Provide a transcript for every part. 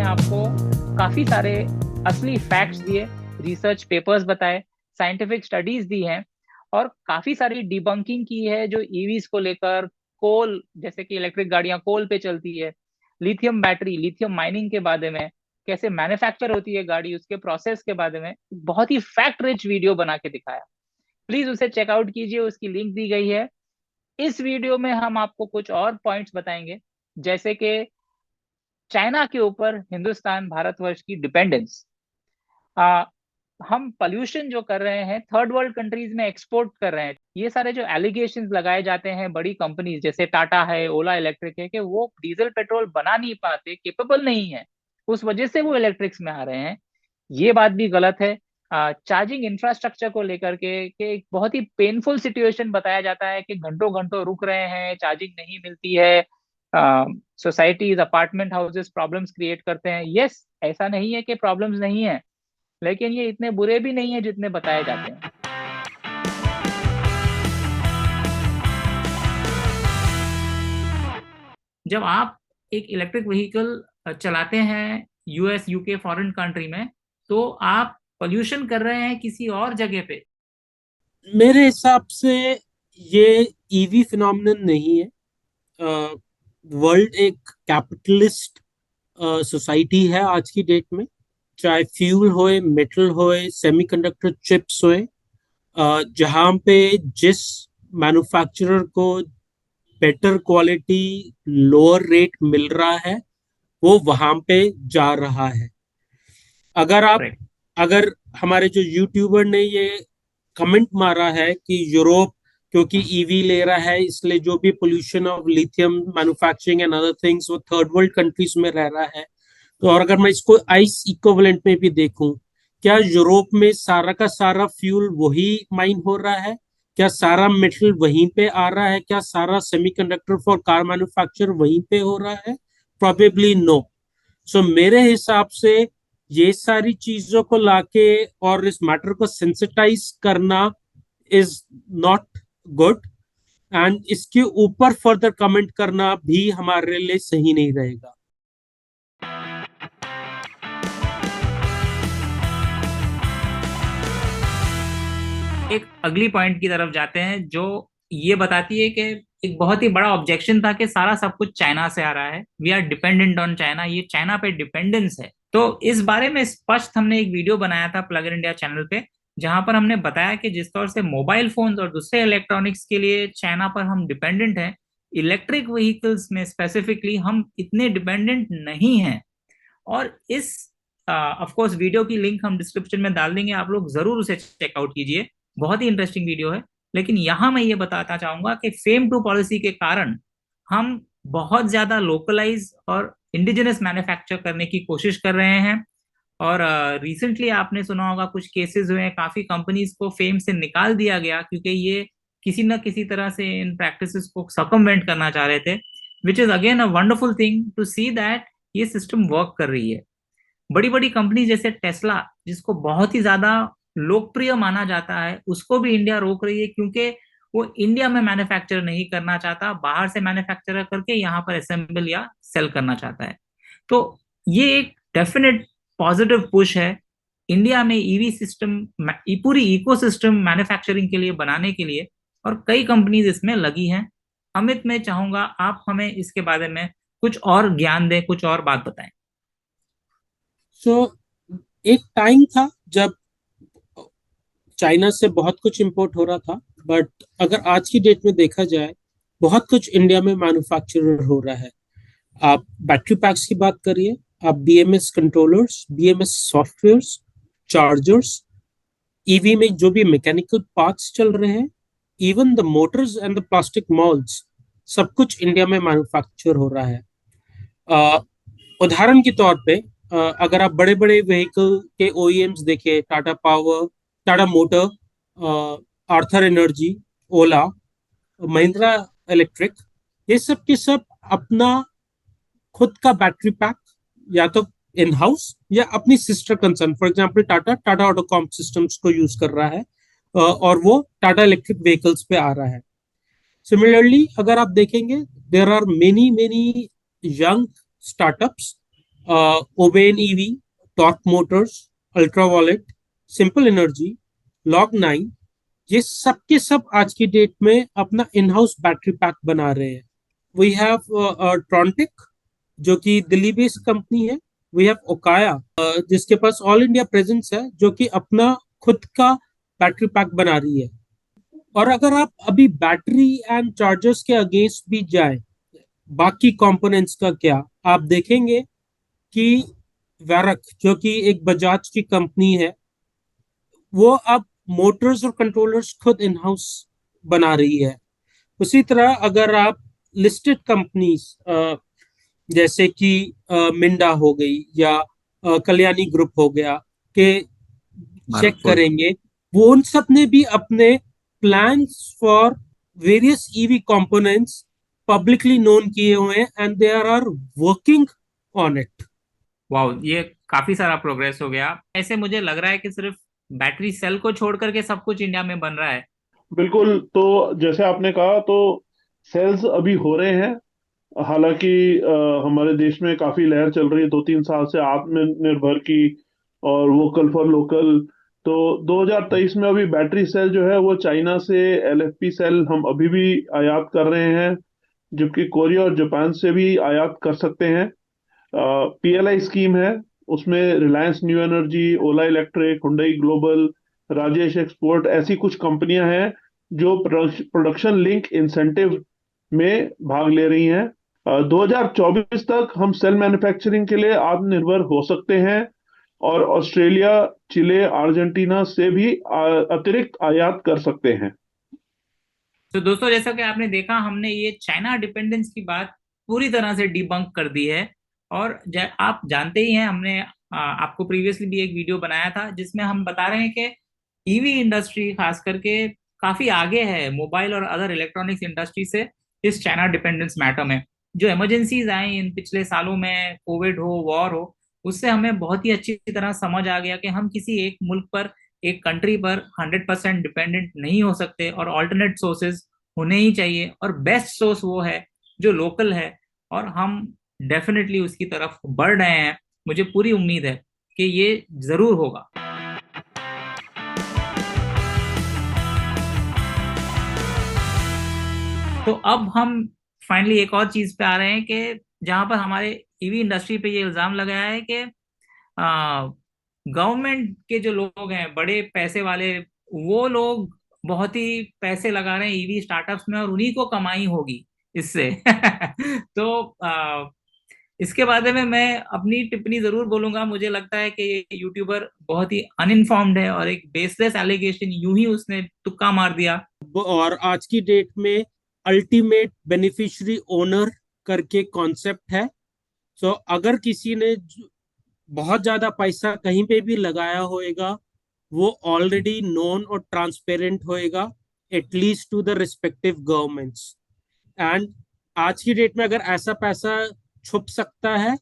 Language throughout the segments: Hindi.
ने आपको काफी सारे असली फैक्ट्स दिए, रिसर्च पेपर्स बताए, साइंटिफिक स्टडीज दी हैं और काफी सारी डिबंकिंग की है जो ईवीज को लेकर। कोल, जैसे कि इलेक्ट्रिक गाड़ियां कोल पे चलती है, लिथियम बैटरी, लिथियम माइनिंग के बारे में, कैसे मैन्युफैक्चर होती है गाड़ी, उसके प्रोसेस के बारे में बहुत ही फैक्ट रिच वीडियो बना के दिखाया। प्लीज उसे चेकआउट कीजिए, उसकी लिंक दी गई है। इस वीडियो में हम आपको कुछ और पॉइंट्स बताएंगे, जैसे कि चाइना के ऊपर हिंदुस्तान भारतवर्ष की डिपेंडेंस। आ, हम पोल्यूशन जो कर रहे हैं थर्ड वर्ल्ड कंट्रीज में एक्सपोर्ट कर रहे हैं, ये सारे जो एलिगेशंस लगाए जाते हैं बड़ी कंपनीज जैसे टाटा है, ओला इलेक्ट्रिक है, कि वो डीजल पेट्रोल बना नहीं पाते, केपेबल नहीं है, उस वजह से वो इलेक्ट्रिक्स में आ रहे हैं, ये बात भी गलत है। चार्जिंग इंफ्रास्ट्रक्चर को लेकर के कि एक बहुत ही पेनफुल सिचुएशन बताया जाता है कि घंटों घंटों रुक रहे हैं, चार्जिंग नहीं मिलती है, societies apartment houses problems create करते हैं। यस, ऐसा नहीं है कि प्रॉब्लम्स नहीं है, लेकिन ये इतने बुरे भी नहीं है जितने बताए जाते हैं। जब आप एक इलेक्ट्रिक व्हीकल चलाते हैं यूएस, यूके, फॉरेन कंट्री में, तो आप पोल्यूशन कर रहे हैं किसी और जगह पे। मेरे हिसाब से ये ईवी फिनोमिनन नहीं है। वर्ल्ड एक कैपिटलिस्ट सोसाइटी है आज की डेट में। चाहे फ्यूल होए, मेटल होए, सेमीकंडक्टर चिप्स होए, जहां पे जिस मैन्युफैक्चरर को बेटर क्वालिटी लोअर रेट मिल रहा है वो वहां पे जा रहा है। अगर आप करेक्ट। अगर हमारे जो यूट्यूबर ने ये कमेंट मारा है कि यूरोप क्योंकि ईवी ले रहा है इसलिए जो भी pollution of lithium manufacturing and other things वो थर्ड वर्ल्ड कंट्रीज में रह रहा है, तो और अगर मैं इसको आइस इक्विवेलेंट में भी देखूं, क्या यूरोप में सारा का सारा फ्यूल वही माइन हो रहा है? क्या सारा मेटल वहीं पे आ रहा है? क्या सारा सेमीकंडक्टर फॉर कार मैन्युफैक्चर वहीं पे हो रहा है? Probably no. सो मेरे हिसाब से ये सारी चीजों को लाके और इस मैटर को सेंसिटाइज करना इज नॉट गुड, एंड इसके ऊपर फर्दर कमेंट करना भी हमारे लिए सही नहीं रहेगा। एक अगली पॉइंट की तरफ जाते हैं जो ये बताती है कि एक बहुत ही बड़ा ऑब्जेक्शन था कि सारा सब कुछ चाइना से आ रहा है, we are dependent on China, ये चाइना पे डिपेंडेंस है। तो इस बारे में स्पष्ट हमने एक वीडियो बनाया था प्लग इन इंडिया चैनल पे, जहां पर हमने बताया कि जिस तौर से मोबाइल फोन्स और दूसरे इलेक्ट्रॉनिक्स के लिए चाइना पर हम डिपेंडेंट हैं, इलेक्ट्रिक व्हीकल्स में स्पेसिफिकली हम इतने डिपेंडेंट नहीं हैं। और इस ऑफ कोर्स वीडियो की लिंक हम डिस्क्रिप्शन में डाल देंगे, आप लोग जरूर उसे चेकआउट कीजिए, बहुत ही इंटरेस्टिंग वीडियो है। लेकिन यहाँ मैं ये बताना चाहूंगा कि फेम टू पॉलिसी के कारण हम बहुत ज्यादा लोकलाइज और इंडिजिनस मैन्युफैक्चर करने की कोशिश कर रहे हैं। और रिसेंटली आपने सुना होगा कुछ केसेस हुए हैं, काफी कंपनीज को फेम से निकाल दिया गया क्योंकि ये किसी न किसी तरह से इन प्रैक्टिसेस को सर्कमवेंट करना चाह रहे थे, which is again a wonderful thing to see that ये सिस्टम वर्क कर रही है। बड़ी बड़ी कंपनी जैसे टेस्ला, जिसको बहुत ही ज्यादा लोकप्रिय माना जाता है, उसको भी इंडिया रोक रही है क्योंकि वो इंडिया में मैन्युफैक्चर नहीं करना चाहता, बाहर से मैन्युफैक्चर करके यहाँ पर असेंबल या सेल करना चाहता है। तो ये एक डेफिनेट पॉजिटिव पुश है इंडिया में ईवी सिस्टम, पूरी इकोसिस्टम मैन्युफैक्चरिंग के लिए बनाने के लिए, और कई कंपनीज इसमें लगी हैं। अमित, मैं चाहूंगा आप हमें इसके बारे में कुछ और ज्ञान दें, कुछ और बात बताएं। सो एक टाइम था जब चाइना से बहुत कुछ इंपोर्ट हो रहा था, बट अगर आज की डेट में देखा जाए बहुत कुछ इंडिया में मैन्युफैक्चर हो रहा है। आप बैटरी पैक्स की बात करिए, आप BMS controllers, BMS softwares, chargers, EV में जो भी मैकेनिकल पार्ट्स चल रहे हैं, even the motors and the plastic moulds, सब कुछ इंडिया में मैन्युफैक्चर हो रहा है। अ, उदाहरण के तौर पे अगर आप बड़े बड़े व्हीकल के ओईएम्स देखें, Tata power, Tata motor, Ather energy, Ola, Mahindra electric, ये सब के सब अपना खुद का बैटरी पैक या तो इन हाउस या अपनी sister concern, for example Tata Tata autocomp systems को यूज कर रहा है, और वो टाटा इलेक्ट्रिक व्हीकल्स पे आ रहा है। सिमिलरली अगर आप देखेंगे, there are many many young startups Oben EV, Tork motors, Ultraviolette, simple energy, log nine, ये सब के सब आज की डेट में अपना इन हाउस बैटरी पैक बना रहे हैं. वी हैव ट्रॉन्टिक, जो कि दिल्ली बेस्ड कंपनी है. वी हैव ओकाया, जिसके पास ऑल इंडिया प्रेजेंस है, जो कि अपना खुद का बैटरी पैक बना रही है. और अगर आप अभी बैटरी एंड चार्जर्स के अगेंस्ट भी जाए, बाकी कंपोनेंट्स का क्या, आप देखेंगे कि वैरक, जो कि एक बजाज की कंपनी है, वो अब मोटर्स और कंट्रोलर्स खुद इन हाउस बना रही है. उसी तरह अगर आप लिस्टेड कंपनीज जैसे कि मिंडा हो गई या कल्याणी ग्रुप हो गया के चेक भारत फोर्ज। करेंगे, वो उन सब ने भी अपने plans for various EV components publicly known किए हुए हैं, and they are working on it. वाह, ये काफी सारा प्रोग्रेस हो गया। ऐसे मुझे लग रहा है कि सिर्फ बैटरी सेल को छोड़ करके सब कुछ इंडिया में बन रहा है। बिल्कुल। तो जैसे आपने कहा, तो सेल्स अभी हो रहे हैं। हालांकि हमारे देश में काफी लहर चल रही है 2-3 साल से आत्मनिर्भर की और वोकल फॉर लोकल। तो 2023 में अभी बैटरी सेल जो है वो चाइना से एलएफपी सेल हम अभी भी आयात कर रहे हैं, जबकि कोरिया और जापान से भी आयात कर सकते हैं। पीएलआई स्कीम है, उसमें Reliance new energy, Ola electric, Hyundai global, Rajesh export, ऐसी कुछ कंपनियां हैं जो प्रोडक्शन लिंक इंसेंटिव में भाग ले रही हैं। 2024 तक हम सेल मैन्युफैक्चरिंग के लिए आत्मनिर्भर हो सकते हैं और ऑस्ट्रेलिया, चिले, अर्जेंटीना से भी अतिरिक्त आयात कर सकते हैं। तो दोस्तों, जैसा कि आपने देखा, हमने ये चाइना डिपेंडेंस की बात पूरी तरह से डिबंक कर दी है। और आप जानते ही हैं, हमने आपको प्रीवियसली भी एक वीडियो बनाया था जिसमें हम बता रहे हैं कि ईवी इंडस्ट्री खास करके काफी आगे है मोबाइल और अदर इलेक्ट्रॉनिक्स इंडस्ट्री से इस चाइना डिपेंडेंस मैटर में। जो इमरजेंसीज आई इन पिछले सालों में, कोविड हो, वॉर हो, उससे हमें बहुत ही अच्छी तरह समझ आ गया कि हम किसी एक मुल्क पर, एक कंट्री पर 100% डिपेंडेंट नहीं हो सकते और ऑल्टरनेट सोर्सेज होने ही चाहिए। और बेस्ट सोर्स वो है जो लोकल है, और हम डेफिनेटली उसकी तरफ बढ़ रहे हैं। मुझे पूरी उम्मीद है कि ये जरूर होगा। तो अब हम फाइनली एक और चीज पे आ रहे हैं कि जहां पर हमारे ईवी इंडस्ट्री पे ये इल्जाम लगाया है कि गवर्नमेंट के जो लोग हैं, बड़े पैसे वाले, वो लोग बहुत ही पैसे लगा रहे हैं ईवी स्टार्टअप्स में और उन्हीं को कमाई होगी इससे। तो इसके बारे में मैं अपनी टिप्पणी जरूर बोलूंगा। मुझे लगता है कि ये यूट्यूबर बहुत ही अनइन्फॉर्म्ड है और एक बेसलेस एलिगेशन यूं ही उसने तुक्का मार दिया। और आज की डेट में अल्टीमेट बेनिफिशियरी ओनर करके कॉन्सेप्ट है. सो अगर किसी ने बहुत ज्यादा पैसा कहीं पे भी लगाया होएगा, वो ऑलरेडी नोन और ट्रांसपेरेंट होएगा, at least to the respective governments. And आज की डेट में अगर ऐसा पैसा छुप सकता है,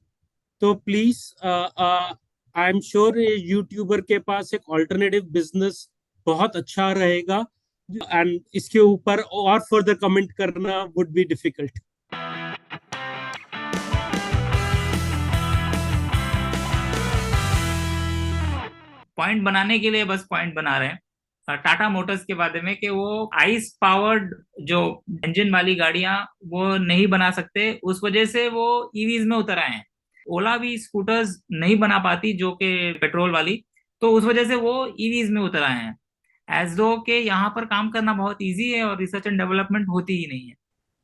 तो please, I am sure YouTuber के पास एक ऑल्टरनेटिव बिजनेस बहुत अच्छा रहेगा, एंड इसके ऊपर और फर्दर कमेंट करना वुड बी डिफिकल्ट. पॉइंट बनाने के लिए बस पॉइंट बना रहे हैं। टाटा मोटर्स के बारे में कि वो आइस पावर्ड जो इंजन वाली गाड़ियां वो नहीं बना सकते, उस वजह से वो ईवीज में उतर आए हैं। ओला भी स्कूटर्स नहीं बना पाती जो कि पेट्रोल वाली, तो उस वजह से वो ईवीज में उतर आए हैं। एज दो कि यहाँ पर काम करना बहुत इजी है और रिसर्च एंड डेवलपमेंट होती ही नहीं है।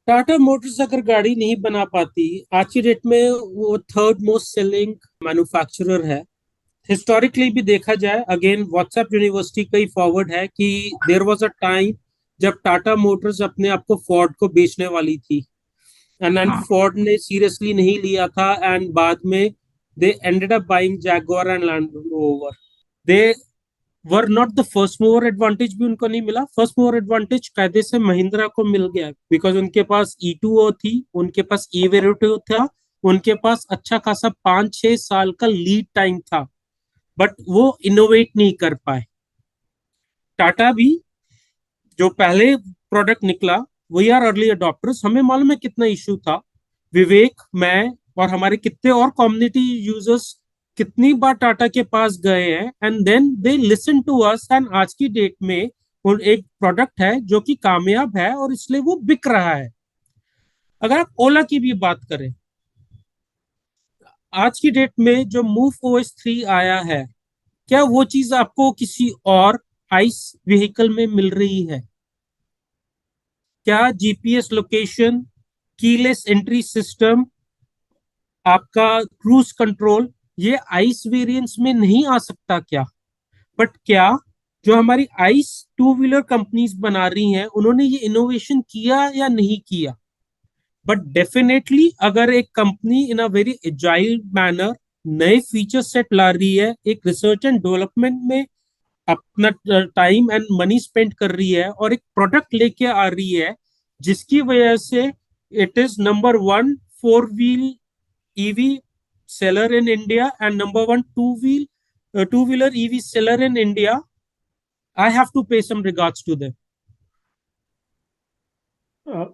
टाटा मोटर्स अगर गाड़ी नहीं बना पाती, आज की डेट में वो थर्ड मोस्ट सेलिंग मैन्युफैक्चरर है. हिस्टोरिकली भी देखा जाए, अगेन व्हाट्सएप यूनिवर्सिटी का ही फॉरवर्ड है कि देयर वाज अ टाइम जब टाटा मोटर्स अपने आप को फोर्ड को बेचने वाली थी, एंड हाँ। फोर्ड ने सीरियसली नहीं लिया था, एंड बाद में they ended up buying Jaguar and Land Rover. They were not the first mover advantage भी उनको नहीं मिला. फर्स्ट मूवर एडवांटेज कायदे से महिंद्रा को मिल गया, बिकॉज उनके पास E2O थी, उनके पास ई वेरिटो था, उनके पास अच्छा खासा 5-6 साल का लीड टाइम था, बट वो इनोवेट नहीं कर पाए. टाटा भी जो पहले प्रोडक्ट निकला, वी आर अर्ली अडॉप्टर्स, हमें मालूम है कितना इशू था. विवेक, मैं और हमारे कितने और कम्युनिटी यूजर्स कितनी बार टाटा के पास गए हैं and then they listen to us, and आज की डेट में वो एक प्रोडक्ट है जो कि कामयाब है और इसलिए वो बिक रहा है। अगर आप ओला की भी बात करें, आज की डेट में जो मूव OS 3 आया है, क्या वो चीज आपको किसी और आइस व्हीकल में मिल रही है? क्या GPS location, keyless entry system, आपका क्रूज कंट्रोल, ये आइस वेरिएंट्स में नहीं आ सकता क्या? बट क्या जो हमारी आइस टू व्हीलर कंपनीज बना रही हैं उन्होंने ये इनोवेशन किया या नहीं किया? बट डेफिनेटली अगर एक company in a very agile manner नए फीचर सेट ला रही है, एक रिसर्च एंड डेवलपमेंट में अपना टाइम एंड मनी स्पेंड कर रही है और एक प्रोडक्ट लेके आ रही है जिसकी वजह से it is number one four wheel EV seller in India and number one two-wheeler EV seller in India, I have to pay some regards to them.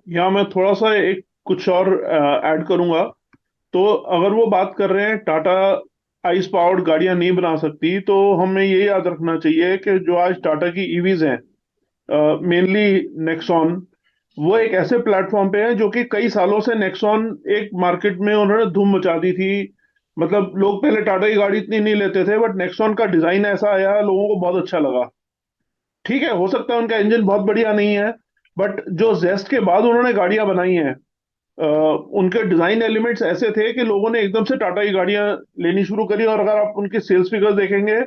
यहाँ मैं थोड़ा सा एक कुछ और ऐड करूंगा। तो अगर वो बात कर रहे हैं टाटा आइस पावर्ड गाड़ियां नहीं बना सकती, तो हमें ये याद रखना चाहिए कि जो आज टाटा की ईवीज हैं, मेनली नेक्सॉन, वो एक ऐसे प्लेटफॉर्म पे है जो कि कई सालों से नेक्सॉन एक मार्केट में उन्होंने धूम मचा दी थी। मतलब लोग पहले टाटा की गाड़ी इतनी नहीं लेते थे, बट नेक्सॉन का डिजाइन ऐसा आया, लोगों को बहुत अच्छा लगा। ठीक है, हो सकता है उनका इंजन बहुत बढ़िया नहीं है, बट जो जेस्ट के बाद उन्होंने गाड़ियां बनाई हैं, उनके डिजाइन एलिमेंट्स ऐसे थे कि लोगों ने एकदम से टाटा की गाड़ियां लेनी शुरू करी। और अगर आप उनके सेल्स फिगर्स देखेंगे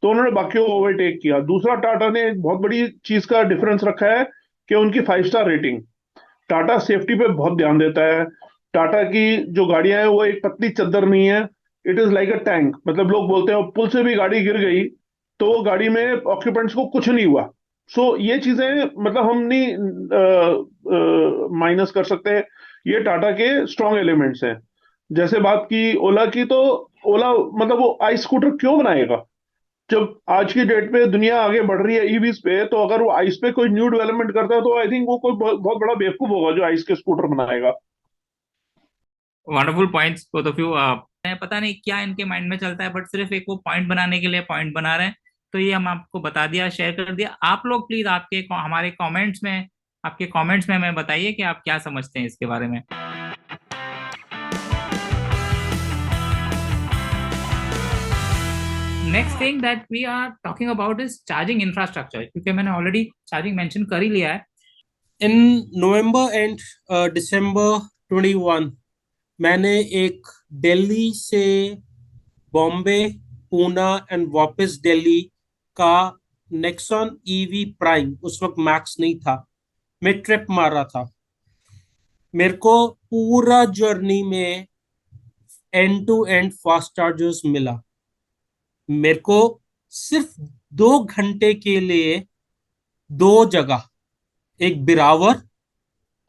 तो उन्होंने बाकियों को ओवरटेक किया। दूसरा, टाटा ने एक बहुत बड़ी चीज का डिफरेंस रखा है कि उनकी 5 स्टार रेटिंग। टाटा सेफ्टी पे बहुत ध्यान देता है। टाटा की जो गाड़ियां हैं वो एक पतली चद्दर नहीं है, it is like a tank. मतलब लोग बोलते हैं पुल से भी गाड़ी गिर गई तो वो गाड़ी में ऑक्यूपेंट्स को कुछ नहीं हुआ। सो ये चीजें मतलब हम नहीं माइनस कर सकते। ये टाटा के स्ट्रॉन्ग एलिमेंट्स हैं। जैसे बात की ओला की, तो ओला मतलब वो आई स्कूटर क्यों बनाएगा जब आज की डेट पे दुनिया आगे बढ़ रही है ईवीज पे? तो अगर वो आइस पे कोई न्यू डेवलपमेंट करता है तो आई थिंक वो कोई बहुत बड़ा बेवकूफ होगा जो आइस के स्कूटर बनाएगा। Wonderful points both of you. पता नहीं क्या इनके माइंड में चलता है, बट सिर्फ एक वो पॉइंट बनाने के लिए पॉइंट बना रहे हैं। तो ये हम आपको बता दिया, शेयर कर दिया। आप लोग प्लीज हमारे कमेंट्स में, आपके कमेंट्स में हमें बताइए कि आप क्या समझते हैं इसके बारे में। Next thing that we are talking about is charging infrastructure, क्योंकि मैंने ऑलरेडी चार्जिंग मेंशन कर ही लिया है। इन नवंबर एंड दिसंबर 21 मैंने एक दिल्ली से बॉम्बे, पूना एंड वापस दिल्ली का नेक्सॉन ईवी प्राइम, उस वक्त मैक्स नहीं था, मैं ट्रिप मारा था। मेरे को पूरा जर्नी में end to end fast chargers मिला। मेरे को सिर्फ 2 घंटे के लिए दो जगह, एक बिरावर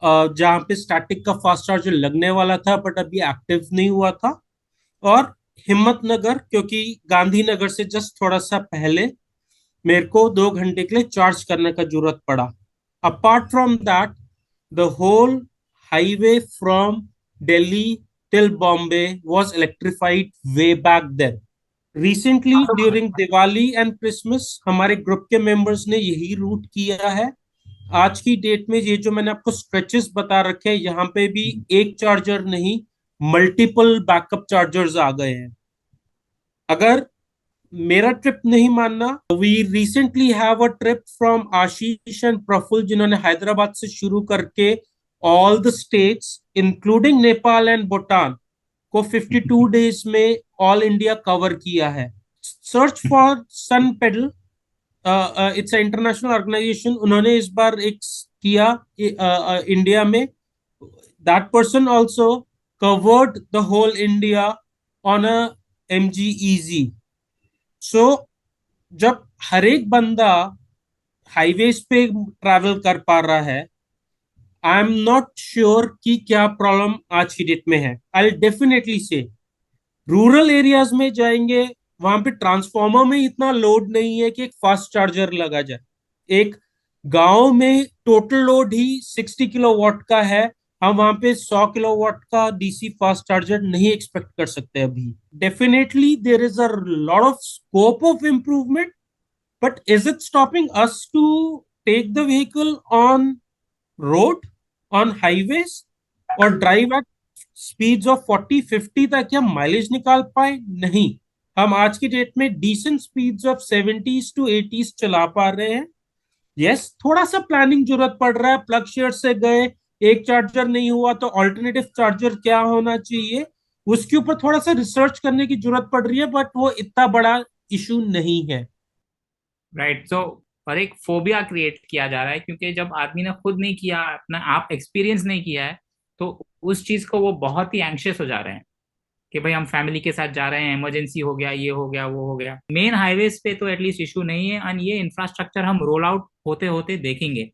जहाँ पे स्टैटिक का फास्ट चार्जर लगने वाला था बट अभी एक्टिव नहीं हुआ था, और हिम्मत नगर, क्योंकि गांधीनगर से जस्ट थोड़ा सा पहले मेरे को 2 घंटे के लिए चार्ज करने का जरूरत पड़ा। Apart from that, the whole highway from Delhi till Bombay was electrified way back then. Recently during Diwali and Christmas हमारे ग्रुप के मेंबर्स ने यही रूट किया है। आज की डेट में ये जो मैंने आपको स्ट्रेचेस बता रखे हैं, यहाँ पे भी एक चार्जर नहीं, मल्टीपल बैकअप चार्जर्स आ गए हैं। अगर मेरा ट्रिप नहीं मानना, we recently have a trip from Ashish and Praful, जिन्होंने हैदराबाद से शुरू करके all the states including Nepal and Bhutan को 52 डेज में ऑल इंडिया कवर किया है। Search for sun pedal, it's international organisation, उन्होंने इस बार एक किया इंडिया में। That person also covered the whole India on a MG EZ। So जब हर एक बंदा हाईवेज पे ट्रैवल कर पा रहा है, आई एम नॉट श्योर कि क्या प्रॉब्लम आज की डेट में है। आई डेफिनेटली से रूरल एरियाज में जाएंगे, वहां पे ट्रांसफार्मर में इतना लोड नहीं है कि एक फास्ट चार्जर लगा जाए। एक गांव में टोटल लोड ही 60 किलोवाट का है, हम वहां पे 100 किलोवाट का डीसी फास्ट चार्जर नहीं एक्सपेक्ट कर सकते अभी। Definitely there is a lot of scope of improvement, but is it stopping us to take the vehicle on road, on highways, और ड्राइव एट स्पीड्स ऑफ 40-50 ताकि हम माइलेज निकाल पाए? नहीं। हम आज की डेट में decent speeds of 70s to 80s चला पा रहे हैं। यस, थोड़ा सा प्लानिंग जरूरत पड़ रहा है। प्लग शेयर से गए, एक चार्जर नहीं हुआ तो ऑल्टरनेटिव चार्जर क्या होना चाहिए, उसके ऊपर थोड़ा सा रिसर्च करने की जरूरत पड़ रही है, बट वो इतना बड़ा इशू नहीं है। राइट। सो और एक फोबिया क्रिएट किया जा रहा है, क्योंकि जब आदमी ने खुद नहीं किया, अपना आप एक्सपीरियंस नहीं किया है, तो उस चीज को वो बहुत ही एंग्शियस हो जा रहे हैं कि भाई हम फैमिली के साथ जा रहे हैं, इमरजेंसी हो गया, ये हो गया, वो हो गया। मेन हाईवेज पे तो एटलीस्ट इशू नहीं है, और ये इंफ्रास्ट्रक्चर हम रोल आउट होते होते देखेंगे।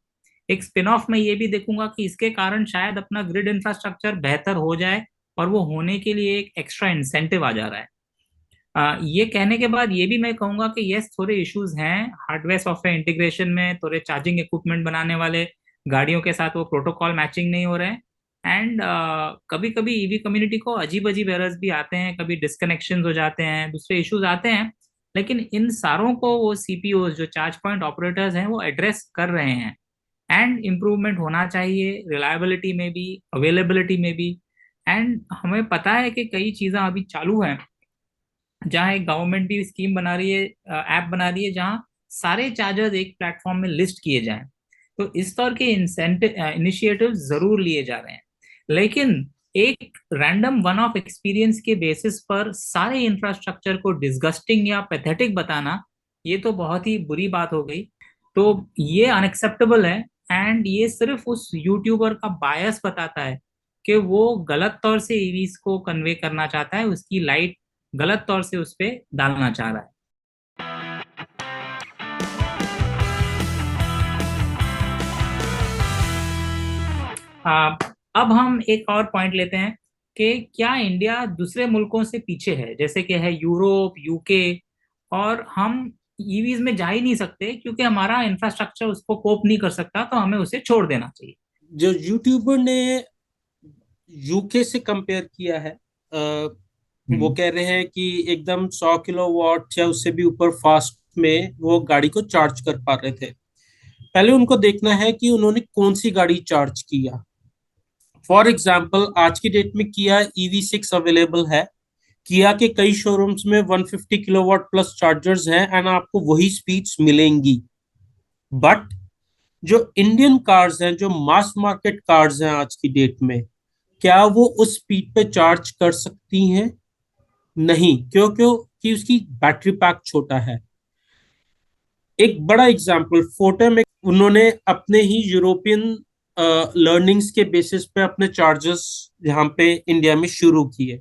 एक स्पिन ऑफ में ये भी देखूंगा कि इसके कारण शायद अपना ग्रिड इंफ्रास्ट्रक्चर बेहतर हो जाए, और वो होने के लिए एक एक्स्ट्रा इंसेंटिव आ जा रहा है। ये कहने के बाद ये भी मैं कहूंगा कि यस, थोड़े इश्यूज हैं हार्डवेयर सॉफ्टवेयर इंटीग्रेशन में, थोड़े चार्जिंग इक्विपमेंट बनाने वाले गाड़ियों के साथ वो प्रोटोकॉल मैचिंग नहीं हो रहे हैं। एंड कभी कभी ईवी कम्युनिटी को अजीब अजीब एरर्स भी आते हैं, कभी डिस्कनेक्शन हो जाते हैं, दूसरे इश्यूज आते हैं। लेकिन इन सारों को वो सीपीओ जो चार्ज पॉइंट ऑपरेटर्स हैं वो एड्रेस कर रहे हैं। एंड इम्प्रूवमेंट होना चाहिए रिलायबिलिटी में भी, अवेलेबिलिटी में भी। एंड हमें पता है कि कई चीज़ें अभी चालू हैं, जहाँ एक गवर्नमेंट भी स्कीम बना रही है, ऐप बना रही है, जहाँ सारे चार्जर्स एक प्लेटफॉर्म में लिस्ट किए जाएं। तो इस तरह के इंसेंटिव इनिशिएटिव जरूर लिए जा रहे हैं। लेकिन एक रैंडम वन ऑफ एक्सपीरियंस के बेसिस पर सारे इंफ्रास्ट्रक्चर को डिस्गस्टिंग या पैथेटिक बताना, ये तो बहुत ही बुरी बात हो गई। तो ये अनएक्सेप्टेबल है। एंड ये सिर्फ उस यूट्यूबर का बायस बताता है कि वो गलत तौर से ईवीज को कन्वे करना चाहता है, उसकी लाइट गलत तौर से उस पर डालना चाह रहा है। अब हम एक और पॉइंट लेते हैं कि क्या इंडिया दूसरे मुल्कों से पीछे है, जैसे कि है यूरोप, यूके, और हम ईवीज में जा ही नहीं सकते क्योंकि हमारा इंफ्रास्ट्रक्चर उसको कोप नहीं कर सकता, तो हमें उसे छोड़ देना चाहिए। जो यूट्यूबर ने यूके से कंपेयर किया है, वो हम्म। कह रहे हैं कि एकदम 100 किलोवाट या उससे भी ऊपर फास्ट में वो गाड़ी को चार्ज कर पा रहे थे। पहले उनको देखना है कि उन्होंने कौन सी गाड़ी चार्ज किया। फॉर एग्जाम्पल, आज की डेट में किया EV6 अवेलेबल है। किया के कई शोरूम्स में 150 किलोवाट प्लस चार्जर्स हैं एंड आपको वही स्पीड्स मिलेंगी। बट जो इंडियन कार्स हैं, जो मास मार्केट कार्स हैं आज की डेट में, क्या वो उस स्पीड पे चार्ज कर सकती हैं? नहीं। क्यों? क्योंकि उसकी बैटरी पैक छोटा है। एक बड़ा एग्जांपल, फोटो में उन्होंने अपने ही यूरोपियन लर्निंग्स के बेसिस पे अपने चार्जर्स यहाँ पे इंडिया में शुरू किए।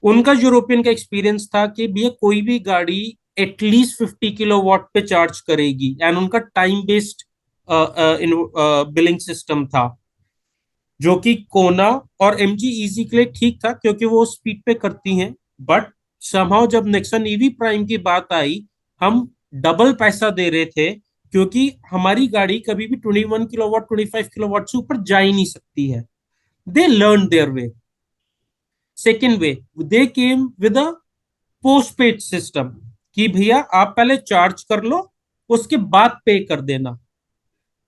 उनका यूरोपियन का एक्सपीरियंस था कि भैया कोई भी गाड़ी एटलीस्ट 50 किलोवाट पे चार्ज करेगी, एंड उनका टाइम बेस्ड बिलिंग सिस्टम था, जो कि कोना और एमजी इजी के लिए ठीक था क्योंकि वो स्पीड पे करती हैं। बट समहाउ जब नेक्सन ईवी प्राइम की बात आई, हम डबल पैसा दे रहे थे क्योंकि हमारी गाड़ी कभी भी 21 किलोवाट 25 किलोवाट से ऊपर जा ही नहीं सकती है। They learn their way. Second way, they came with a post paid system कि भैया आप पहले चार्ज कर लो, उसके बाद पे कर देना।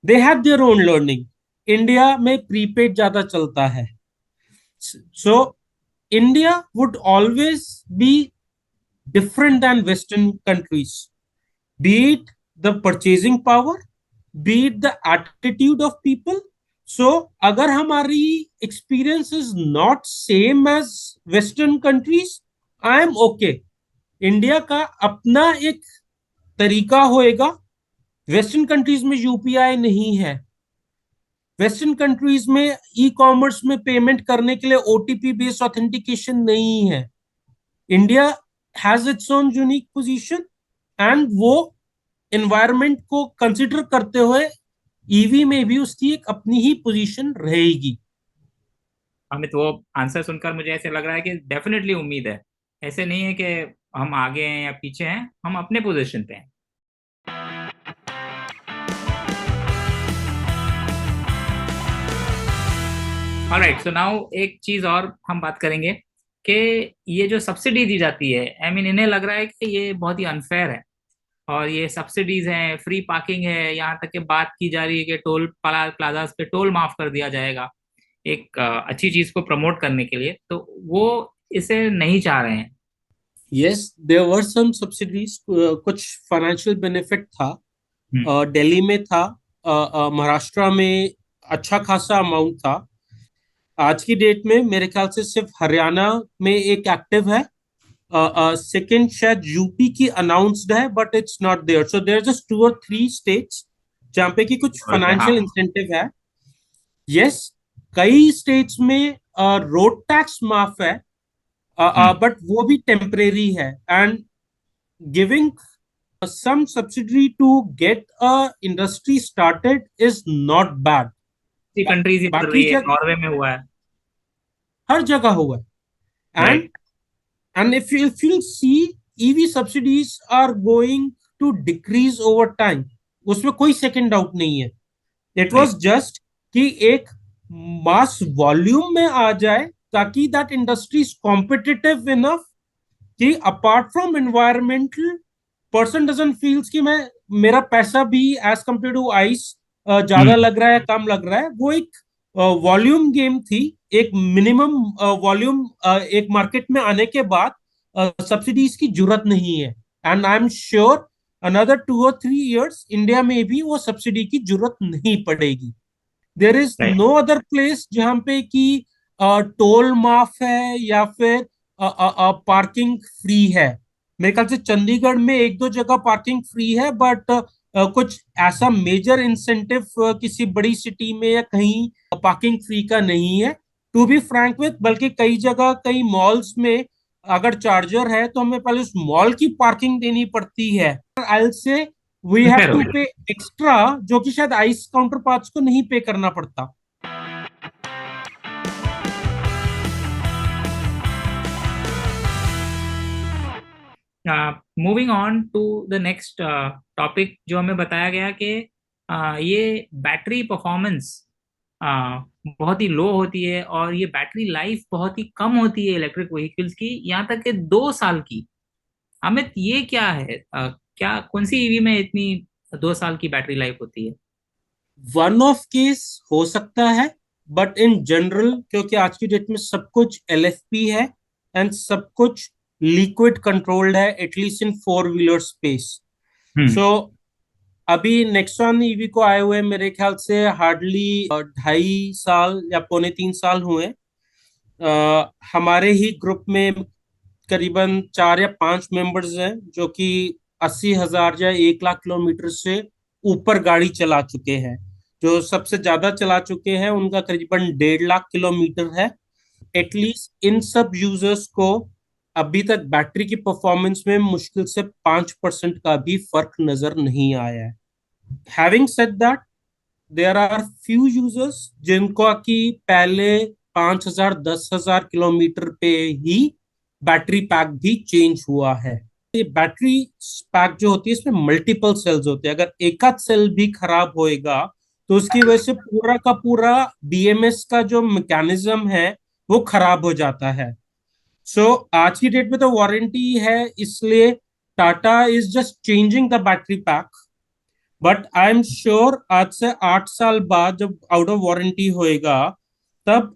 They have their own learning. India में प्रीपेड ज्यादा चलता है। So India would always be different than Western countries, be it the purchasing power, be it the attitude of people. So अगर हमारी experience is not same as Western countries, I am okay. India का अपना एक तरीका होएगा। वेस्टर्न कंट्रीज में यूपीआई नहीं है। वेस्टर्न कंट्रीज में ई कॉमर्स में पेमेंट करने के लिए ओटीपी बेस्ड ऑथेंटिकेशन नहीं है। India has its own unique position, and वो एनवायरनमेंट को कंसिडर करते हुए ईवी में भी उसकी एक अपनी ही पोजीशन रहेगी। अमित, वो आंसर सुनकर मुझे ऐसे लग रहा है कि डेफिनेटली उम्मीद है। ऐसे नहीं है कि हम आगे हैं या पीछे हैं, हम अपने पोजीशन पे हैं। ऑलराइट, सो नाउ एक चीज और हम बात करेंगे कि ये जो सब्सिडी दी जाती है, आई मीन इन्हें लग रहा है कि ये बहुत ही अनफेयर है। और ये सब्सिडीज हैं, फ्री पार्किंग है, यहाँ तक कि बात की जा रही है कि टोल प्लाजाज पे टोल माफ कर दिया जाएगा एक अच्छी चीज को प्रमोट करने के लिए। तो वो इसे नहीं चाह रहे हैं। Yes, there were some subsidies, कुछ फाइनेंशियल बेनिफिट था। हम्म। दिल्ली में था, महाराष्ट्र में अच्छा खासा अमाउंट था। आज की डेट में मेरे ख्याल से सिर्फ हरियाणा में एक एक्टिव है, सेकंड शायद यूपी की अनाउंस्ड है, but it's not there. So there just 2 और 3 स्टेट्स जहाँ पे कि कुछ हाँ। फाइनेंशियल इंसेंटिव है। यस, कई स्टेट्स में रोड टैक्स माफ है, हम्म। बट वो भी टेम्परेरी है। And giving some subsidy to get a industry started is not bad. Countries ही कर बाकी रही है, जगह, नॉर्वे में हुआ है। हर जगह हुआ है। Right. And if you see, EV subsidies are going to decrease over time, उसमें कोई सेकंड डाउट नहीं है। It right. वाज जस्ट कि एक मास वॉल्यूम में आ जाए, ताकि that industry is competitive enough कि apart from environmental, person doesn't feels कि मैं, मेरा पैसा भी एज कंपेयर टू आइस ज्यादा हम्म। लग रहा है, कम लग रहा है। वो एक वॉल्यूम गेम थी। एक मिनिमम वॉल्यूम एक मार्केट में आने के बाद सब्सिडीज की जरूरत नहीं है। And I am sure another 2 और 3 years इंडिया में भी वो सब्सिडी की जरूरत नहीं पड़ेगी। There is right. No other place जहां पे कि टोल माफ है या फिर पार्किंग फ्री है। मेरे ख्याल से चंडीगढ़ में 1 2 जगह पार्किंग फ्री है, बट कुछ ऐसा मेजर इंसेंटिव किसी बड़ी सिटी में या कहीं पार्किंग फ्री का नहीं है। टू बी फ्रैंक विथ, बल्कि कई जगह, कई मॉल्स में अगर चार्जर है तो हमें पहले उस मॉल की पार्किंग देनी पड़ती है। आई से वी हैव अनफेयर हो टू गया। पे एक्स्ट्रा, जो कि शायद आइस काउंटर पार्ट्स को नहीं पे करना पड़ता। Moving on to the next topic, जो हमें बताया गया कि ये बैटरी परफॉर्मेंस बहुत ही लो होती है और ये बैटरी लाइफ बहुत ही कम होती है इलेक्ट्रिक व्हीकल्स की, यहाँ तक कि 2 साल की। अमित, ये क्या है? क्या कौन सी ईवी में इतनी 2 साल की बैटरी लाइफ होती है? वन ऑफ केस हो सकता है, बट इन जनरल, क्योंकि आज की डेट में सब कुछ LFP है एंड सब कुछ लिक्विड कंट्रोल्ड है, एटलीस्ट इन 4 व्हीलर स्पेस। हम्म। सो अभी नेक्सॉन ईवी को आए हुए मेरे ख्याल से हार्डली 2.5 साल या पौने 3 साल हुए। हमारे ही ग्रुप में करीबन 4 या 5 मेंबर्स हैं जो कि 80,000 या 1 लाख किलोमीटर से ऊपर गाड़ी चला चुके हैं। जो सबसे ज्यादा चला चुके हैं उनका करीबन 1.5 लाख किलोमीटर है। एटलीस्ट इन सब यूजर्स को अभी तक बैटरी की परफॉर्मेंस में मुश्किल से 5% का भी फर्क नजर नहीं आया है। Having said that, there are few users जिनको कि पहले 5,000 10,000 किलोमीटर पे ही बैटरी पैक भी चेंज हुआ है। ये बैटरी पैक जो होती है इसमें मल्टीपल सेल्स होते हैं। अगर एक आध सेल भी खराब होएगा तो उसकी वजह से पूरा का पूरा BMS का जो मैकेनिज्म है वो खराब हो जाता है। सो आज की डेट में तो वारंटी है, इसलिए Tata is just changing the battery pack. But I am sure आज से 8 साल बाद जब आउट ऑफ वारंटी होएगा तब,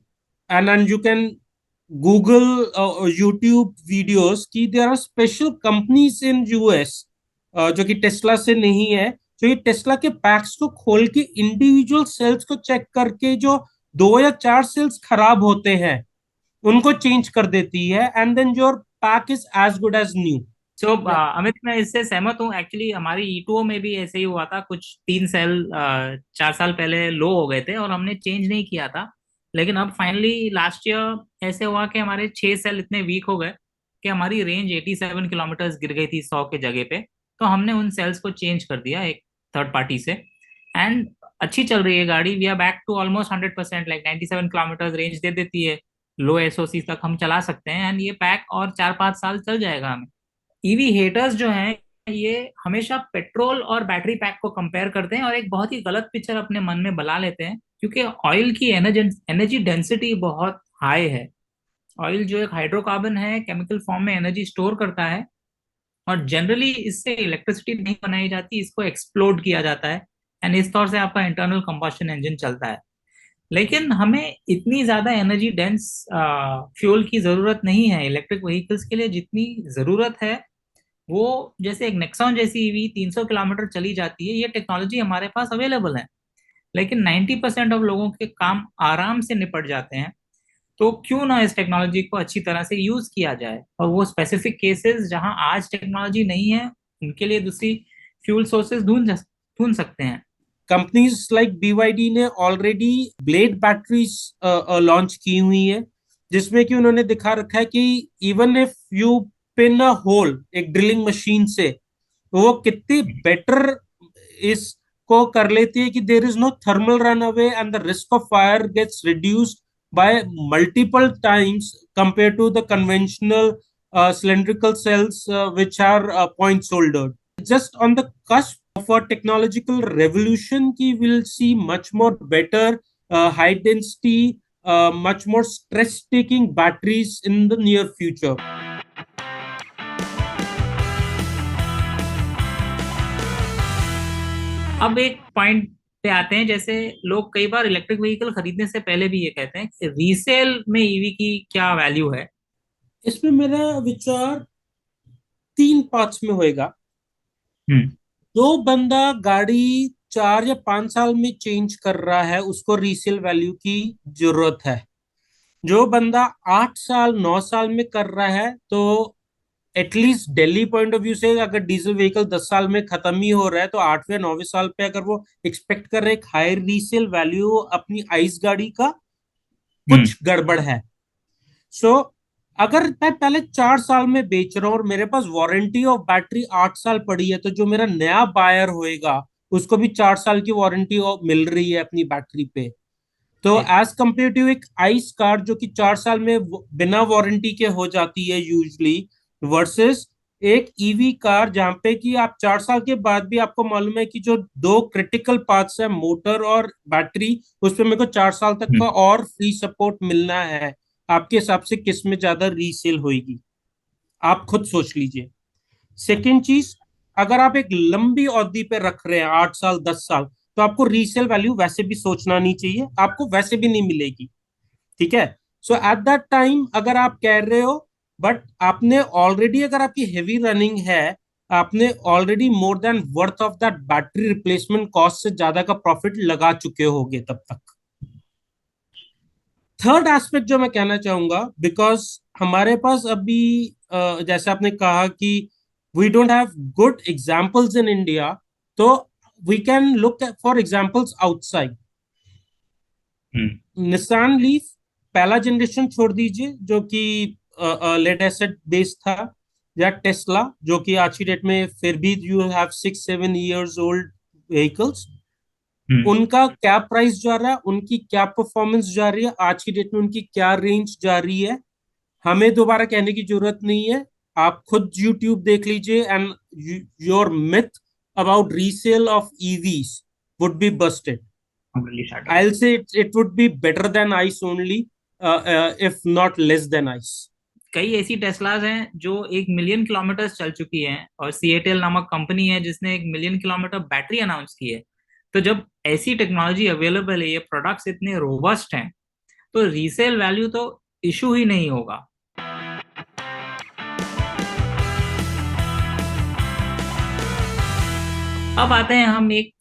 and you can Google YouTube videos की there are special companies in US जो कि टेस्ला से नहीं है, जो ये टेस्ला के पैक्स को खोल के इंडिविजुअल सेल्स को चेक करके जो 2 या 4 सेल्स खराब होते हैं उनको चेंज कर देती है, and then your pack is as good as new. So Amit, मैं इससे सहमत हूँ। एक्चुअली हमारी ईटो में भी ऐसे ही हुआ था, कुछ 3 सेल 4 साल पहले लो हो गए थे और हमने चेंज नहीं किया था। लेकिन अब फाइनली लास्ट ईयर ऐसे हुआ कि हमारे 6 सेल इतने वीक हो गए कि हमारी रेंज 87 किलोमीटर गिर गई थी 100 के जगह पे। तो हमने उन सेल्स को चेंज कर दिया एक थर्ड पार्टी से, एंड अच्छी चल रही है गाड़ी। We are back to almost 100%, like 97 kilometre range दे देती है। लो SOC तक हम चला सकते हैं, एंड ये पैक और 4 5 साल चल जाएगा हमें। ईवी हेटर्स जो हैं, ये हमेशा पेट्रोल और बैटरी पैक को कंपेयर करते हैं और एक बहुत ही गलत पिक्चर अपने मन में बना लेते हैं क्योंकि ऑयल की एनर्जी एनर्जी डेंसिटी बहुत हाई है। ऑयल जो एक हाइड्रोकार्बन है, केमिकल फॉर्म में एनर्जी स्टोर करता है, और जनरली इससे इलेक्ट्रिसिटी नहीं बनाई जाती, इसको एक्सप्लोड किया जाता है, एंड इस तौर से आपका इंटरनल कंबशन इंजन चलता है। लेकिन हमें इतनी ज्यादा एनर्जी डेंस फ्यूल की जरूरत नहीं है इलेक्ट्रिक व्हीकल्स के लिए, जितनी जरूरत है वो, जैसे एक नेक्सॉन जैसी ईवी 300 किलोमीटर चली जाती है, ये टेक्नोलॉजी हमारे पास अवेलेबल है। लेकिन 90% ऑफ लोगों के काम आराम से निपट जाते हैं। तो क्यों ना इस टेक्नोलॉजी को अच्छी तरह से यूज किया जाए, और वो स्पेसिफिक केसेस जहां आज टेक्नोलॉजी नहीं है, उनके लिए दूसरी फ्यूल सोर्सेज ढूंढ सकते हैं। कंपनीज लाइक BYD ने ऑलरेडी ब्लेड बैटरीज लॉन्च की हुई है, जिसमें कि उन्होंने दिखा रखा है कि even if you pin a hole एक ड्रिलिंग मशीन से, तो वो कितनी बेटर इसको कर लेती है कि there is no thermal runaway and the risk of fire gets reduced by multiple times compare to the conventional cylindrical cells which are point soldered. Just on the cusp of a technological revolution ki we'll see much more better high density much more stress taking batteries in the near future. अब एक पॉइंट पे आते हैं, जैसे लोग कई बार इलेक्ट्रिक व्हीकल खरीदने से पहले भी ये कहते हैं कि रीसेल में ईवी की क्या वैल्यू है। इसमें मेरा विचार तीन पार्ट्स में होएगा। हम्म। जो बंदा गाड़ी 4 या 5 साल में चेंज कर रहा है उसको रीसेल वैल्यू की जरूरत है। जो बंदा 8 साल 9 साल में कर रहा है, तो at least Delhi point of view से अगर डीजल व्हीकल 10 साल में खत्म ही हो रहा है, तो 8वें 9वें साल पे अगर वो एक्सपेक्ट कर रहे हैं एक हायर रीसेल वैल्यू अपनी आइस गाड़ी का, हम्म। कुछ गड़बड़ है। सो अगर मैं पहले 4 साल में बेच रहा हूँ और मेरे पास वारंटी ऑफ बैटरी 8 साल पड़ी है, तो जो मेरा नया बायर होएगा उसको भी 4 साल की वारंटी मिल रही है अपनी बैटरी पे। तो एज कंपेयर टू एक आइस कार जो कि 4 साल में बिना वारंटी के हो जाती है यूजली, वर्सेस एक ईवी कार जहां पे कि आप 4 साल के बाद भी आपको मालूम है कि जो दो क्रिटिकल पार्ट्स है मोटर और बैटरी, उस पर मेरे को 4 साल तक का हम्म। और फ्री सपोर्ट मिलना है। आपके हिसाब से किस में ज्यादा रीसेल होगी, आप खुद सोच लीजिए। सेकेंड चीज, अगर आप एक लंबी अवधि पे रख रहे हैं 8 साल 10 साल, तो आपको रीसेल वैल्यू वैसे भी सोचना नहीं चाहिए, आपको वैसे भी नहीं मिलेगी। ठीक है। सो एट दैट टाइम अगर आप कह रहे हो, बट आपने ऑलरेडी, अगर आपकी हेवी रनिंग है, आपने already more than worth of that battery replacement cost से ज्यादा का प्रॉफिट लगा चुके होगे तब तक। थर्ड एस्पेक्ट जो मैं कहना चाहूंगा, बिकॉज हमारे पास अभी जैसे आपने कहा कि we don't have good examples in India, तो we can look for examples outside. Hmm. Nissan leaf पहला जनरेशन छोड़ दीजिए जो कि लेड एसिड बेस्ड था, या टेस्ला जो कि आज की डेट में फिर भी you have 6-7 years old vehicles, hmm. उनका क्या प्राइस जा रहा है, उनकी क्या परफॉर्मेंस जा रही है, आज की डेट में उनकी क्या रेंज जा रही है, हमें दोबारा कहने की जरूरत नहीं है। आप खुद यूट्यूब देख लीजिए and your myth about resale of EVs would be Busted. Completely shut up. I'll say it would be better than ice only, if not less than ice. कई ऐसी टेस्लाज हैं जो 1 मिलियन किलोमीटर चल चुकी हैं, और सीएटल नामक कंपनी है जिसने 1 मिलियन किलोमीटर बैटरी अनाउंस की है। तो जब ऐसी टेक्नोलॉजी अवेलेबल है, ये प्रोडक्ट्स इतने रोबस्ट हैं, तो रीसेल वैल्यू तो इशू ही नहीं होगा। अब आते हैं हम एक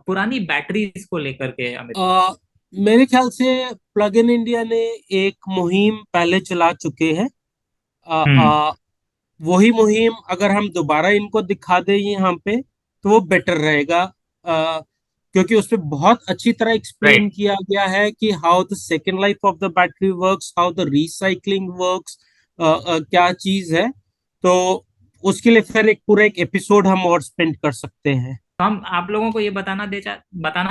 पुरानी बैटरीज को लेकर के, अमित। मेरे ख्याल से प्लग इन इंडिया ने एक मुहिम पहले चला चुके हैं। हम्म। वही मुहिम अगर हम दोबारा इनको दिखा दें यहाँ पे, तो वो बेटर रहेगा। क्योंकि उसपे बहुत अच्छी तरह एक्सप्लेन राइट। किया गया है कि how the second life of the battery works, how the recycling works, क्या चीज है। तो उसके लिए फिर एक पूरा एक एपिसोड हम और स्पेंड कर सकते हैं। तो हम आप लोगों को ये बताना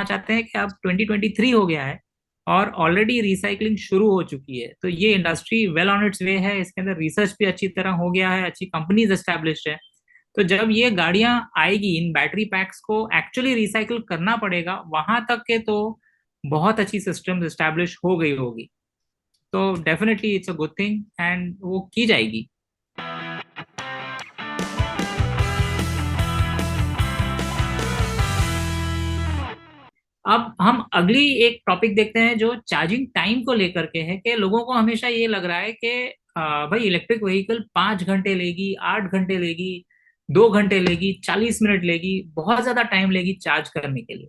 चाहते हैं कि अब 2023 हो गया है, और ऑलरेडी रिसाइकलिंग शुरू हो चुकी है। तो ये इंडस्ट्री वेल ऑन इट्स वे है, इसके अंदर रिसर्च भी अच्छी तरह हो गया है, अच्छी कंपनीज एस्टेब्लिश्ड है। तो जब ये गाड़ियां आएगी, इन बैटरी पैक्स को एक्चुअली रिसाइकल करना पड़ेगा, वहां तक के तो बहुत अच्छी सिस्टम एस्टैब्लिश हो गई होगी। तो definitely it's a good thing and वो की जाएगी। अब हम अगली एक टॉपिक देखते हैं जो चार्जिंग टाइम को लेकर के है, कि लोगों को हमेशा ये लग रहा है कि भाई इलेक्ट्रिक व्हीकल 5 घंटे लेगी, 8 घंटे लेगी, 2 घंटे लेगी, 40 मिनट लेगी, बहुत ज्यादा टाइम लेगी चार्ज करने के लिए।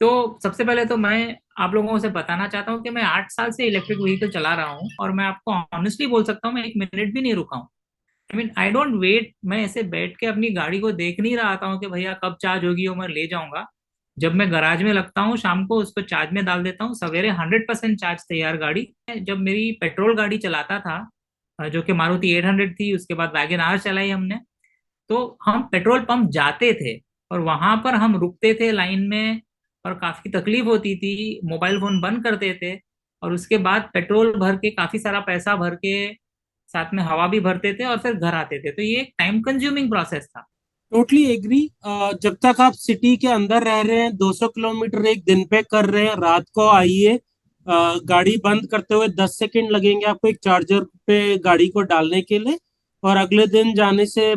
तो सबसे पहले तो मैं आप लोगों से बताना चाहता हूँ कि मैं 8 साल से इलेक्ट्रिक व्हीकल चला रहा हूँ, और मैं आपको ऑनेस्टली बोल सकता हूँ मैं 1 मिनट भी नहीं रुका हूँ। आई डोंट वेट, मैं ऐसे बैठ के अपनी गाड़ी को देख नहीं रहा था हूँ कि भैया कब चार्ज होगी और मैं ले जाऊंगा। जब मैं गराज में लगता हूँ शाम को, उसको चार्ज में डाल देता हूँ, सवेरे 100% चार्ज तैयार गाड़ी। जब मेरी पेट्रोल गाड़ी चलाता था, जो कि मारुति 800 थी, उसके बाद वैगन आर चलाई हमने, तो हम पेट्रोल पंप जाते थे और वहां पर हम रुकते थे लाइन में, और काफी तकलीफ होती थी, मोबाइल फोन बंद करते थे, और उसके बाद पेट्रोल भर के, काफी सारा पैसा भर के, साथ में हवा भी भरते थे और फिर घर आते थे। तो ये एक टाइम कंज्यूमिंग प्रोसेस था। Totally agree. जब तक आप सिटी के अंदर रह रहे हैं, 200 किलोमीटर एक दिन पे कर रहे हैं, रात को आइए, गाड़ी बंद करते हुए 10 सेकंड लगेंगे आपको एक चार्जर पे गाड़ी को डालने के लिए, और अगले दिन जाने से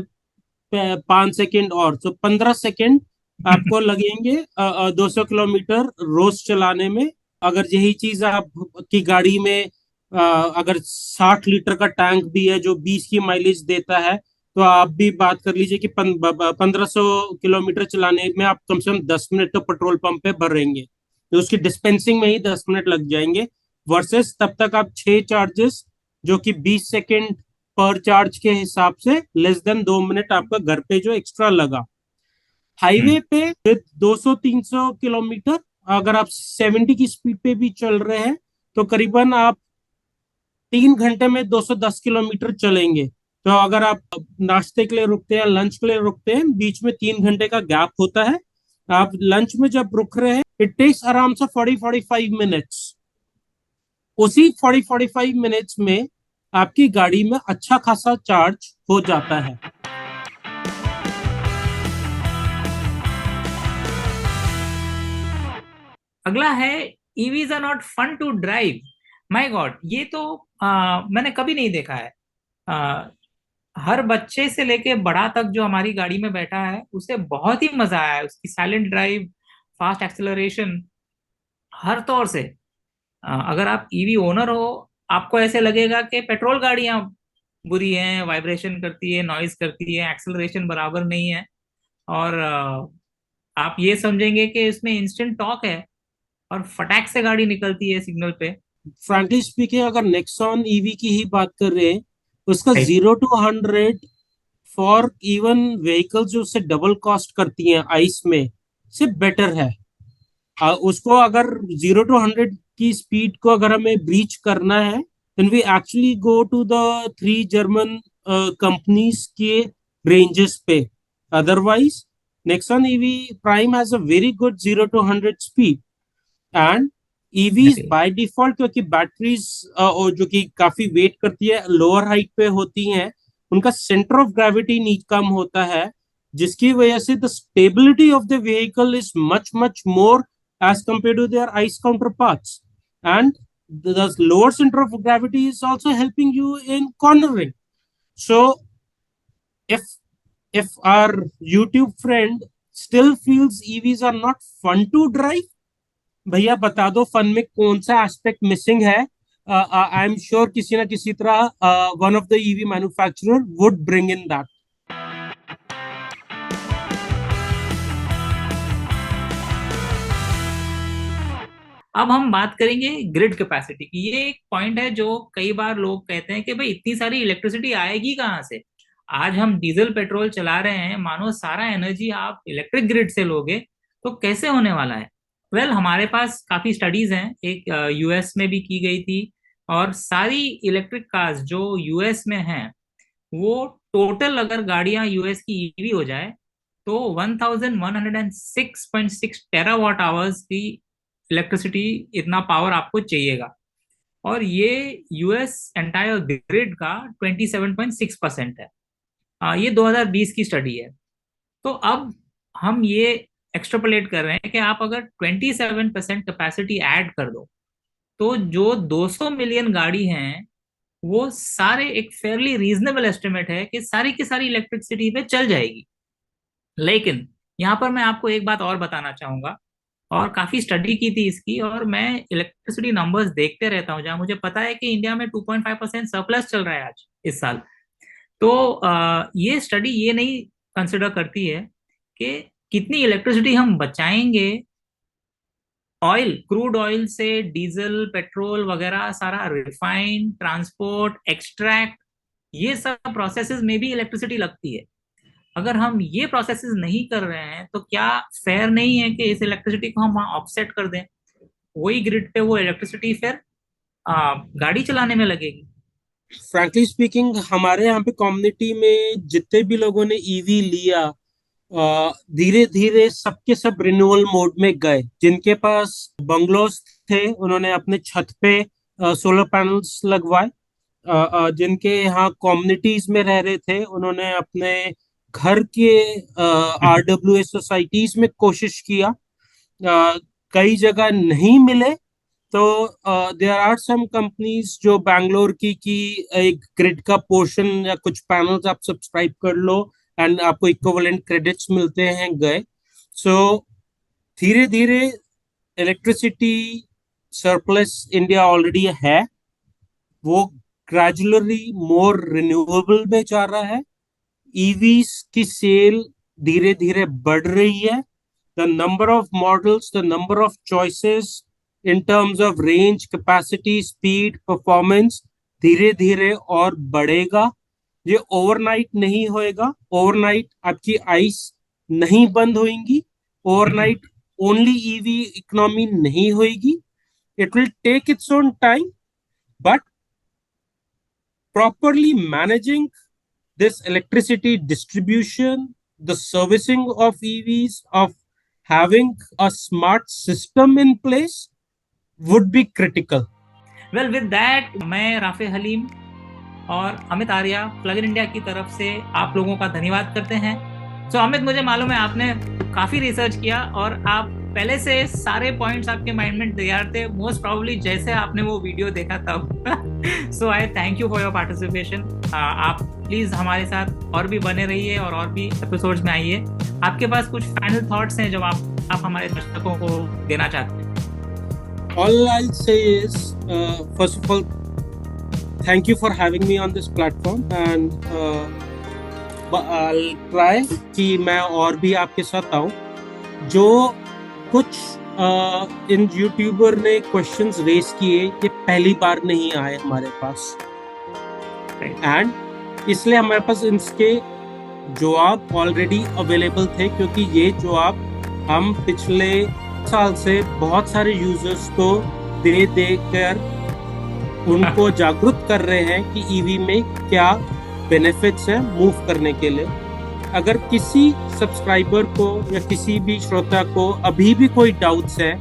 5 सेकंड, और तो 15 सेकंड आपको लगेंगे 200 किलोमीटर रोज चलाने में। अगर यही चीज आप की गाड़ी में अगर 60 लीटर का टैंक भी है जो 20 की माइलेज देता है, तो आप भी बात कर लीजिए कि 1500 किलोमीटर चलाने में आप कम से कम 10 मिनट तो पेट्रोल पंप पे भरेंगे, तो उसकी डिस्पेंसिंग में ही 10 मिनट लग जाएंगे। वर्सेस तब तक आप 6 चार्जेस, जो कि 20 सेकंड पर चार्ज के हिसाब से, लेस देन 2 मिनट आपका घर पे जो एक्स्ट्रा लगा। हम्म। हाईवे पे विद 200-300 किलोमीटर, अगर आप 70 की स्पीड पे भी चल रहे हैं, तो करीबन आप 3 घंटे में 210 किलोमीटर चलेंगे। तो अगर आप नाश्ते के लिए रुकते हैं, लंच के लिए रुकते हैं, बीच में 3 घंटे का गैप होता है, आप लंच में जब रुक रहे हैं, इट टेक्स आराम से 40-45 मिनट्स। उसी 40-45 मिनट्स में आपकी गाड़ी में अच्छा खासा चार्ज हो जाता है। अगला है, EVs are not fun to drive. My God, ये तो मैंने कभी नहीं देखा है। आ, हर बच्चे से लेके बड़ा तक जो हमारी गाड़ी में बैठा है उसे बहुत ही मजा आया है, उसकी साइलेंट ड्राइव, फास्ट एक्सेलरेशन, हर तौर से। अगर आप ईवी ओनर हो, आपको ऐसे लगेगा कि पेट्रोल गाड़ियां बुरी हैं, वाइब्रेशन करती है, नॉइज करती है, एक्सेलरेशन बराबर नहीं है, और आप ये समझेंगे कि इसमें इंस्टेंट टॉर्क है और फटाक से गाड़ी निकलती है सिग्नल पे। फ्रैंकली स्पीकिंग, अगर नेक्सॉन ईवी की ही बात कर रहे हैं, उसका Right. 0 to 100 for even vehicles जो उससे डबल कॉस्ट करती हैं आइस में, से बेटर है। उसको अगर 0 to 100 की स्पीड को अगर हमें ब्रीच करना है, then we actually go to the 3 German companies के रेंजेस पे। Otherwise Nexon EV Prime has a very good 0 to 100 speed. And EVs Right. By default, क्योंकि बैटरीज जो कि काफी वेट करती है, लोअर हाइट पे होती हैं, उनका सेंटर ऑफ ग्रेविटी नीच कम होता है, जिसकी वजह से the stability of the vehicle is much much more as compared to their ice counterparts. And the lower center of gravity is also helping you in cornering. So if our YouTube friend still feels EVs are not fun to drive, भैया बता दो फन में कौन सा एस्पेक्ट मिसिंग है। आई एम श्योर किसी ना किसी तरह one of the EV manufacturer would bring in that. अब हम बात करेंगे ग्रिड कैपेसिटी की। ये एक पॉइंट है जो कई बार लोग कहते हैं कि भाई इतनी सारी इलेक्ट्रिसिटी आएगी कहाँ से। आज हम डीजल पेट्रोल चला रहे हैं, मानो सारा एनर्जी आप इलेक्ट्रिक ग्रिड से लोगे तो कैसे होने वाला है। हमारे पास काफी स्टडीज हैं, एक यूएस में भी की गई थी, और सारी इलेक्ट्रिक कार्स जो यूएस में हैं, वो टोटल अगर गाड़ियां यूएस की ईवी हो जाए तो 1106.6 टेरावाट आवर्स की इलेक्ट्रिसिटी, इतना पावर आपको चाहिएगा। और ये यूएस एंटायर ग्रिड का 27.6% है। ये 2020 की स्टडी है। तो अब हम ये एक्सट्रापोलेट कर रहे हैं कि आप अगर 27% कैपेसिटी ऐड कर दो, तो जो 200 मिलियन गाड़ी हैं वो सारे, एक फेयरली रीजनेबल एस्टिमेट है कि सारी की सारी इलेक्ट्रिसिटी पे चल जाएगी। लेकिन यहाँ पर मैं आपको एक बात और बताना चाहूंगा, और काफी स्टडी की थी इसकी, और मैं इलेक्ट्रिसिटी नंबर्स देखते रहता हूँ, जहाँ मुझे पता है कि इंडिया में 2.5% सरप्लस चल रहा है आज इस साल। तो ये स्टडी ये नहीं कंसिडर करती है कि कितनी इलेक्ट्रिसिटी हम बचाएंगे ऑयल, क्रूड ऑयल से, डीजल, पेट्रोल वगैरह सारा, रिफाइन, ट्रांसपोर्ट, एक्सट्रैक्ट, ये सब प्रोसेसेस में भी इलेक्ट्रिसिटी लगती है। अगर हम ये प्रोसेसेस नहीं कर रहे हैं तो क्या फेयर नहीं है कि इस इलेक्ट्रिसिटी को हम वहाँ ऑफसेट कर दें, वही ग्रिड पे वो इलेक्ट्रिसिटी फिर गाड़ी चलाने में लगेगी। फ्रैंकली स्पीकिंग, हमारे यहाँ पे कम्युनिटी में जितने भी लोगों ने ईवी लिया, धीरे धीरे सबके सब रिन्यूअल मोड में गए। जिनके पास बंगलोस थे उन्होंने अपने छत पे सोलर पैनल्स लगवाए। जिनके यहाँ कम्युनिटीज में रह रहे थे उन्होंने अपने घर के आरडब्ल्यूए सोसाइटीज में कोशिश किया। कई जगह नहीं मिले तो देयर आर सम कंपनीज जो बैंगलोर की एक ग्रिड का पोर्शन या कुछ पैनल्स आप सब्सक्राइब कर लो एंड आपको इक्विवेलेंट क्रेडिट्स मिलते हैं, गए। सो धीरे धीरे इलेक्ट्रिसिटी सरप्लस इंडिया ऑलरेडी है, वो ग्रेजुअली मोर रिन्यूएबल में जा रहा है। ईवीज की सेल धीरे धीरे बढ़ रही है। The number of models, the number of choices in terms of range, capacity, speed, performance धीरे धीरे और बढ़ेगा। ये ओवरनाइट नहीं होएगा। ओवरनाइट आपकी आइस नहीं बंद होएंगी। ओवरनाइट ओनली ईवी इकोनॉमी नहीं होएगी। It will take its own time, but properly managing this electricity distribution, the servicing of EVs, of having a smart system in place would be critical. Well, with that, मैं राफे हलीम और Amit Arya plug in India की तरफ से आप लोगों का धन्यवाद करते हैं। सो अमित, मुझे मालूम है आपने काफी रिसर्च किया और आप पहले से सारे पॉइंट्स आपके माइंड में तैयार थे, मोस्ट प्रोबेबली जैसे आपने वो वीडियो देखा तब। So I thank you for your participation. आप प्लीज हमारे साथ और भी बने रहिए और भी एपिसोड्स में आइए। आपके पास कुछ फाइनल थॉट्स हैं जो आप हमारे दर्शकों को देना चाहते हैं? All I'll say is, first of all, thank you for having me on this platform, and I'll try कि मैं और भी आपके साथ आऊँ। जो कुछ इन यूट्यूबर ने क्वेश्चंस रेस किए, ये पहली बार नहीं आए हमारे पास, एंड इसलिए हमारे पास इनके जवाब ऑलरेडी अवेलेबल थे, क्योंकि ये जवाब हम पिछले साल से बहुत सारे यूजर्स को दे कर उनको जागरूक कर रहे हैं कि ईवी में क्या बेनिफिट्स हैं मूव करने के लिए। अगर किसी सब्सक्राइबर को या किसी भी श्रोता को अभी भी कोई डाउट्स है,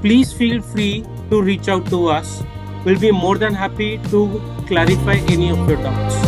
please feel free to reach out to us. Will be more than happy to clarify any of your doubts.